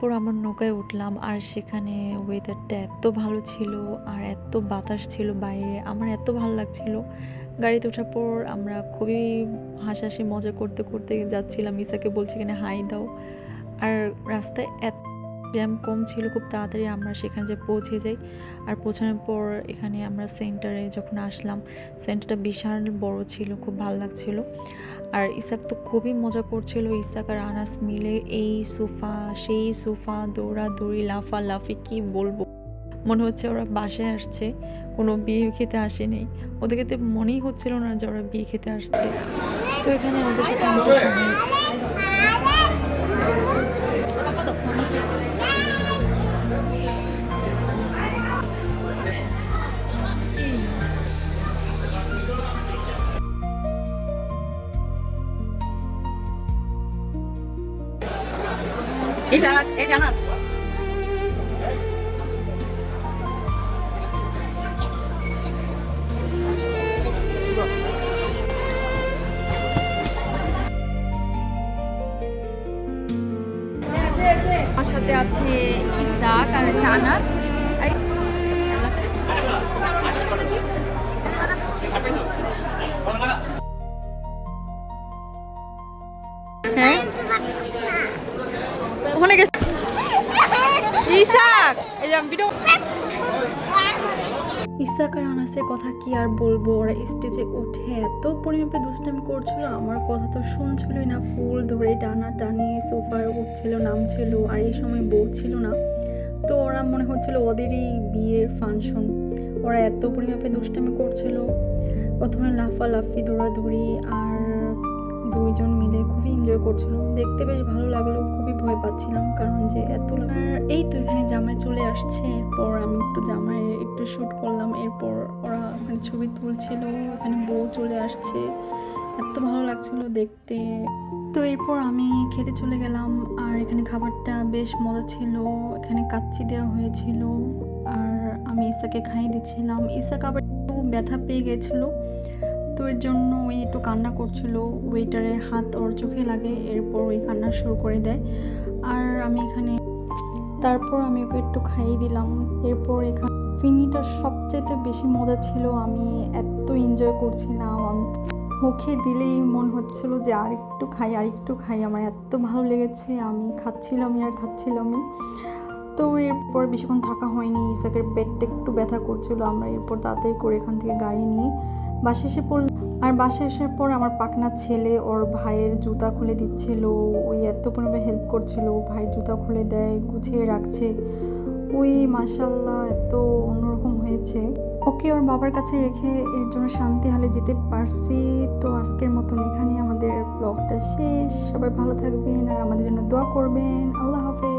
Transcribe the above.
এরপর আমার নৌকায় উঠলাম, আর সেখানে ওয়েদারটা এত ভালো ছিল আর এত বাতাস ছিল বাইরে, আমার এত ভালো লাগছিল। গাড়িতে ওঠার পর আমরা খুবই হাসাহাসি মজা করতে করতে যাচ্ছিলাম। ইসাকে বলছি এখানে হাই দাও। আর রাস্তায় এত জ্যাম কম ছিল, খুব তাড়াতাড়ি আমরা সেখানে যে পৌঁছে যাই। আর পৌঁছানোর পর এখানে আমরা সেন্টারে যখন আসলাম, সেন্টারটা বিশাল বড় ছিল, খুব ভালো লাগছিল। আর ইসাক তো খুবই মজা করছিল। ইসাক আর আনাস মিলে এই সোফা সেই সোফা, দৌড়াদৌড়ি, লাফালাফি, কি বলবো, মনে হচ্ছে ওরা বাসায় আসছে, কোনো বিয়ে খেতে আসেনি। ওদেরকে তো মনেই হচ্ছিল না যে ওরা বিয়ে খেতে আসছে। তো এখানে ওদের সাথে আমাদের সময় জানা আমার সাথে আছে ইসাক আর শাহনাজ। হ্যাঁ ওখানে গেছে ইসাক, এই যে ভিডিও। ইসাক আর আনাসের কথা কি আর বলবো, ওরা স্টেজে উঠে এত পরিমাপে দুষ্টামি করছিল, আমার কথা তো শুনছিলই না। ফুল ধরে টানা টানি সোফার উঠছিল, নামছিল, আর এই সময় বউ ছিল না। তো ওরা মনে হচ্ছিল ওদেরই বিয়ের ফাংশন, ওরা এত পরিমাপে দুষ্টামি করছিল। প্রথমে লাফালাফি, দৌড়াদৌড়ি, আর দুইজন মিলে খুবই এনজয় করছিল, দেখতে বেশ ভালো লাগলো। খুবই ভয় পাচ্ছিলাম কারণ যে এত। আর এই তো এখানে জামাই চলে আসছে, এরপর আমি একটু জামাই একটু শ্যুট করলাম। এরপর ওরা মানে ছবি তুলছিল, এখানে বউ চলে আসছে, এত ভালো লাগছিল দেখতে। তো এরপর আমি খেতে চলে গেলাম, আর এখানে খাবারটা বেশ মজা ছিল। এখানে কাচ্চি দেওয়া হয়েছিল, আর আমি ইসাকে খাইয়ে দিচ্ছিলাম। ইসাক আবার একটু ব্যথা পেয়ে গেছিলো, তো এর জন্য ওই একটু কান্না করছিল। ওয়েটারের হাত ওর চোখে লাগে, এরপর ওই কান্না শুরু করে দেয়। আর আমি এখানে তারপর আমি ওকে একটু খাইয়ে দিলাম। এরপর এখানে ফিনিটা সবচেয়ে বেশি মজা ছিল, আমি এত এনজয় করছিলাম। আমি মুখে দিলেই মনে হচ্ছিল যে আর একটু খাই আর একটু খাই, আমার এত ভালো লেগেছে। আমি খাচ্ছিলামই আর খাচ্ছিলামই। তো এরপর বেশিক্ষণ থাকা হয়নি, ইসাকের পেটটা একটু ব্যথা করছিল। আমরা এরপর তাড়াতাড়ি করে এখান থেকে গাড়ি নিয়ে বাসে এসে পড়লাম। আর বাসায় আসার পর আমার পাকনা ছেলে ওর ভাইয়ের জুতা খুলে দিচ্ছিল, ওই এত পরিমাণে হেল্প করছিল, ভাইয়ের জুতা খুলে দেয়, গুছিয়ে রাখছে। ওই মাশাআল্লাহ এত অন্যরকম হয়েছে। ওকে ওর বাবার কাছে রেখে এর জন্য শান্তি হালে যেতে পারছি। তো আজকের মতন এখানে আমাদের ব্লগটা শেষ। সবাই ভালো থাকবেন আর আমাদের জন্য দোয়া করবেন। আল্লাহ হাফেজ।